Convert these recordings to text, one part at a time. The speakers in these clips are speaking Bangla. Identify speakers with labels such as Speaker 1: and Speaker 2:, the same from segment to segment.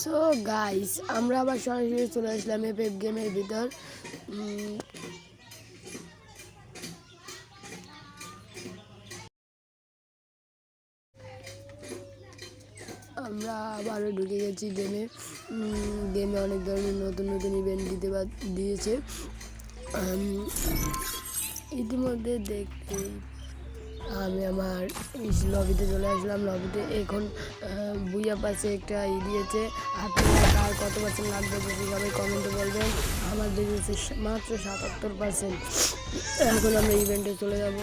Speaker 1: সো গাইস, আমরা আবার সরাসরি চলে আসলাম এপেক গেমের ভিতর। আমরা আবারও ঢুকে গেছি গেমে। অনেক ধরনের নতুন নতুন ইভেন্ট দিয়েছে। ইতিমধ্যে দেখতে আমি আমার লবিতে চলে আসলাম। লবিতে এখন বুইয়া পাশে একটা দিয়েছে। আপনারা কার কত পার্সেন্ট লাগবে যদি সবাই কমেন্টে বলবেন। আমার দিয়েছে মাত্র 77%। এখন আমরা ইভেন্টে চলে যাব।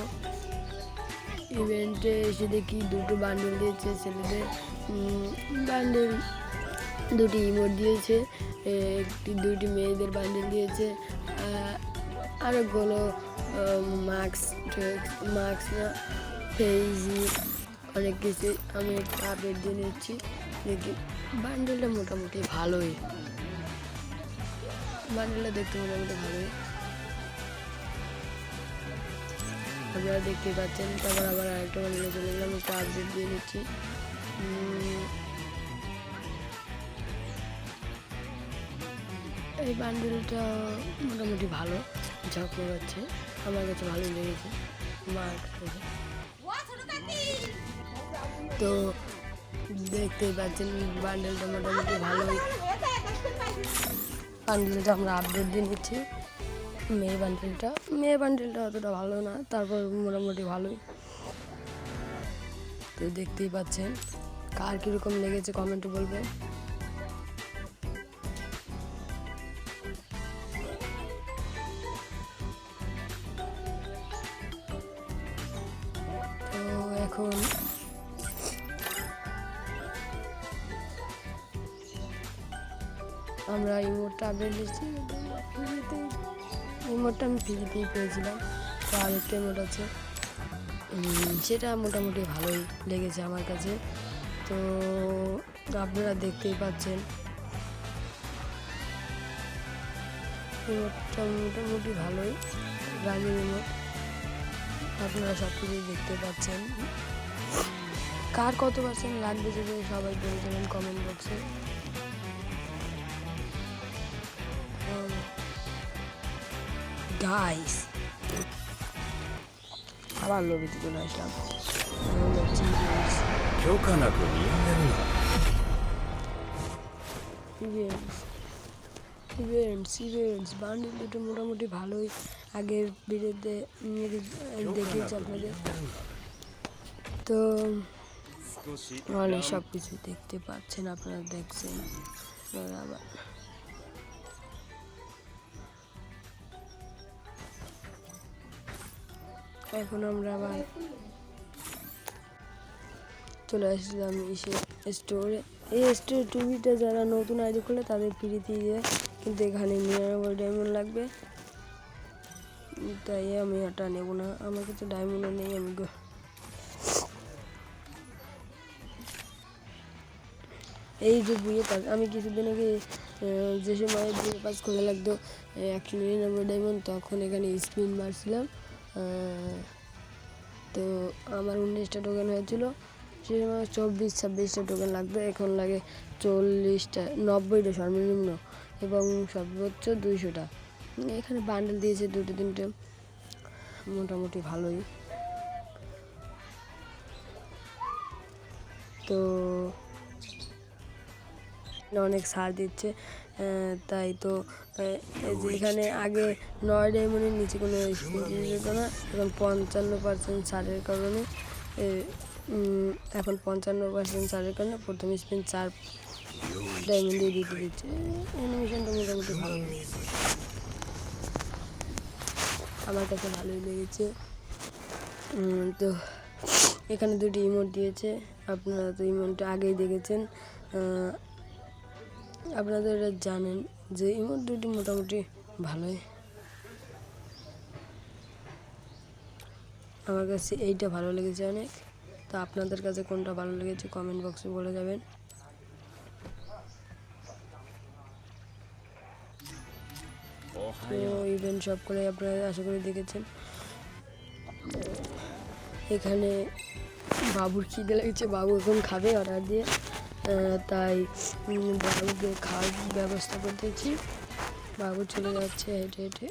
Speaker 1: ইভেন্টে এসে দেখি দুটো বান্ডেল দিয়েছে ছেলেদের। বান্ডেল দুটি ইমোট দিয়েছে, দুইটি মেয়েদের বান্ডেল দিয়েছে, আরেকগুলো মাস্ক না পেজি অনেক কিছু। আমি একটা আপডেট দিয়ে নিচ্ছি। দেখি বান্ডেলটা মোটামুটি ভালোই, বান্ডেলটা দেখতে মোটামুটি ভালোই, আপনারা দেখতে পাচ্ছেন। তারপর আবার আরেকটা বান্ডেলে চলে গেলাম, একটা আপডেট দিয়ে নিচ্ছি। এই বান্ডেলটা মোটামুটি ভালো ঝকমে যাচ্ছে, আমার কাছে ভালোই লেগেছে। তো দেখতেই পাচ্ছেন বান্ডেলটা মোটামুটি ভালোই। বান্ডেলটা আমরা আপডেট দিয়ে নিচ্ছি। মেয়ে বান্ডেলটা অতটা ভালো না, তারপর মোটামুটি ভালোই। তো দেখতেই পাচ্ছেন, কার কীরকম লেগেছে কমেন্টে বলবে। তো এখন আমরা ইমোটটা আপডেট দিচ্ছি। ইমোটটা আমি ফ্রিতেই পেয়েছিলাম। তো আরেকটা ইমোট আছে, সেটা মোটামুটি ভালোই লেগেছে আমার কাছে। তো আপনারা দেখতেই পাচ্ছেন ইমোটটা মোটামুটি ভালোই, রাগের ইমোট। আপনারা সব কিছুই দেখতে পাচ্ছেন। কার কত পার্সেন্ট লাগবে যদি সবাই বলে দেবেন কমেন্ট বক্সে। গাইস, আবার লবিতে চলে আসলাম। ইভেন্টস বান্ডেল দুটো মোটামুটি ভালোই, আগের ভিডিওতে দেখিয়েছি আপনাদের। তো অনেক সব কিছু দেখতে পাচ্ছেন, আপনারা দেখছেন। আবার এখন আমরা আবার চলে আসলাম স্টোরে। এই স্টোর টিভিটা যারা নতুন আইডি খোলে তাদের ফ্রি দিয়ে, কিন্তু এখানে 99 ডায়মন্ড লাগবে, তাই আমি ওটা নেব না। আমার কাছে ডায়মন্ডও নেই। এই যে বুয়ে পাস, আমি কিছুদিন আগে যে সময় বুয়ে পাস খোলা লাগতো 199 ডায়মন্ড, তখন এখানে স্পিন মারছিলাম। তো আমার 19টা টোকেন হয়েছিল। সে সময় 24-26টা টোকেন লাগতো, এখন লাগে 40টা, 90টা সর্বনিম্ন এবং সর্বোচ্চ 200টা। এখানে বান্ডেল দিয়েছে 2-3টে, মোটামুটি ভালোই। তো অনেক ছাড় দিচ্ছে, তাই তো এখানে আগে 9 ডায়মন্ডের নিচে কোনো স্পিন দিতে যেত না, এখন 55% ছাড়ের কারণে প্রথম স্পিন 4 ডায়মন্ড দিয়ে দিতে দিচ্ছে। অ্যানিমেশনটা মোটামুটি ভালো লেগেছে, আমার কাছে ভালোই লেগেছে। তো এখানে দুটি ইমোট দিয়েছে, আপনারা তো ইমোটটা আগেই দেখেছেন। আপনারা জানেন যে ইমোট দুটি মোটামুটি ভালোই। আমার কাছে এইটা ভালো লেগেছে অনেক। তো আপনাদের কাছে কোনটা ভালো লেগেছে কমেন্ট বক্সে বলে যাবেন। তো ইভেন্ট সব করে আপনারা আশা করি দেখেছেন। এখানে বাবুর খিদে লেগেছে, বাবু এখন খাবে অর্ডার দিয়ে। তাই বাবুকে খাওয়ার ব্যবস্থা করতেছি। বাবু চলে যাচ্ছে হেঁটে হেঁটে।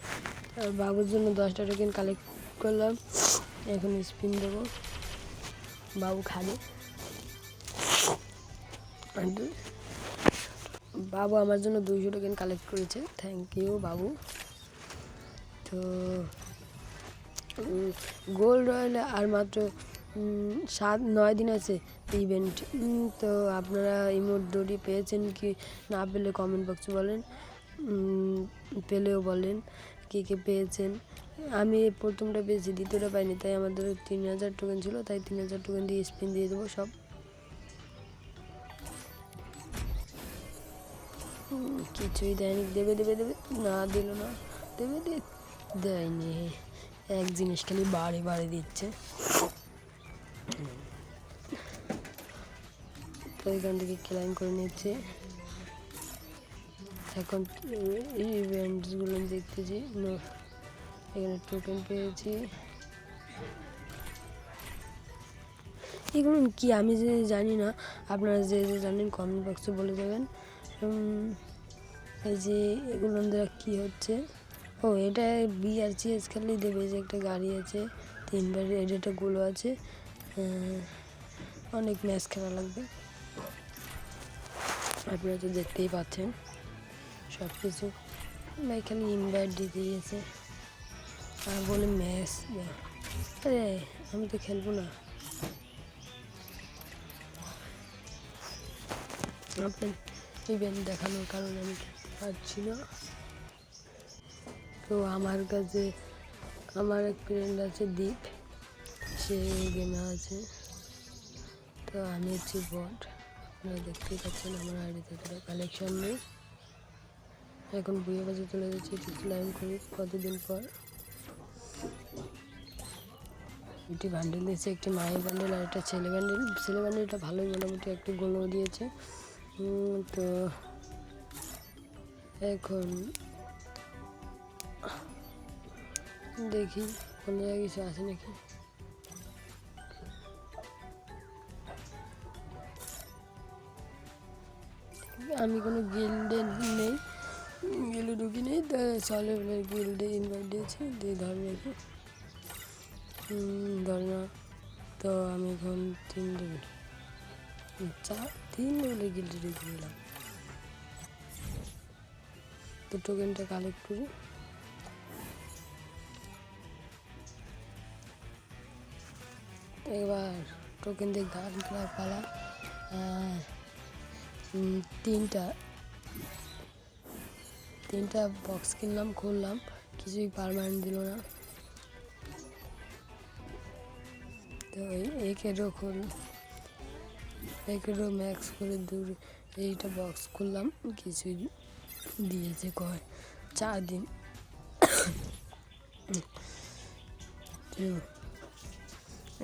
Speaker 1: আর বাবুর জন্য 10টা টোকেন কালেক্ট করলাম, এখন স্পিন দেবো, বাবু খাবে। বাবু আমার জন্য 200 টোকেন কালেক্ট করেছে, থ্যাংক ইউ বাবু। তো গোল্ড রয়্যালে আর মাত্র 7-9 দিন আছে ইভেন্ট। তো আপনারা ইমোট দড়ি পেয়েছেন কি না পেলে কমেন্ট বক্সে বলেন, পেলেও বলেন কে কে পেয়েছেন। আমি প্রথমটা পেয়েছি, দ্বিতীয়টা পাইনি, তাই আমাদের 3000 টোকেন ছিল, তাই 3000 টোকেন দিয়ে স্পিন দিয়ে দেবো সব। কিছুই দেয়নি, দেবে দেবে দেবে, না দিল না, দেবে দেয়নি। এক জিনিস খালি বাড়ি বাড়ি দিচ্ছে। তো এখান থেকে ক্লাইম করে নিচ্ছে। এখন ইভেন্টসগুলো দেখতেছি, এখানে টোকেন পেয়েছি। এগুলো কি আমি যে জানি না, আপনারা যে যে জানেন কমেন্ট বক্সে বলে দেবেন। এই যে এগুলো দ্বারা কী হচ্ছে, ও এটা BRCS খেলেই দেবে। যে একটা গাড়ি আছে, 3বার এটা গুলো আছে, অনেক ম্যাচ খেলা লাগবে। আপনারা তো দেখতেই পাচ্ছেন সব কিছু। ভাই খালি ইনভাইট দিতে গেছে আর বলে ম্যাচ। আরে আমি তো খেলবো না। আপনার ইভেন্ট দেখানোর কারণে আমি খেলতে পারছি না। তো আমার কাছে আমার এক ফ্রেন্ড আছে দীপ, সে গেমে আছে। তো আমি হচ্ছি বট, আপনারা দেখতেই পাচ্ছেন আমার আইডিতে কোনো কালেকশন নেই। এখন বুয়ে বাজে চলে যাচ্ছি, ক্লাইম করি কতদিন পর। দুটি বান্ডেল দিয়েছে, একটি মায়ের বান্ডেল আর একটা ছেলে বান্ডেল। ছেলে বান্ডেলটা ভালোই, মোটামুটি একটু গোলও দিয়েছে। তো এখন দেখি কোনো জায়গায় কিছু আছে নাকি। আমি কোনো গিল্ডে নেই, গিল্ডে ঢুকি নেই, তাই সলেবেলের গিল্ডে ইনভাইট দিয়েছি, দিয়ে ধরে রেখে ধরে না। তো আমি এখন 3 লেভেলের গিল্ডে ঢুকে গেলাম। তো টোকেনটা কালেক্ট করি। এবার টোকেন দিয়ে গান খেলা পালা। 3টা বক্স কিনলাম, খুললাম, কিছুই পারমানেন্ট দিল না। তো একেরও ম্যাক্স করে এইটা বক্স খুললাম, কিছুই দিয়েছে কয় 4 দিন।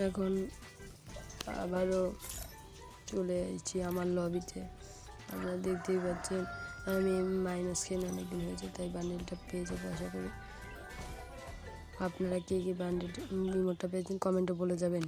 Speaker 1: এখন আবারও চলে এসেছি আমার লবিতে। আপনারা দেখতেই পাচ্ছেন আমি মাইনাস খেয়ে অনেকদিন হয়েছে, তাই বান্ডেলটা পেয়েছে পয়সা করে। আপনারা কে কে বান্ডেল ইমোটটা পেয়েছেন কমেন্টে বলে যাবেন।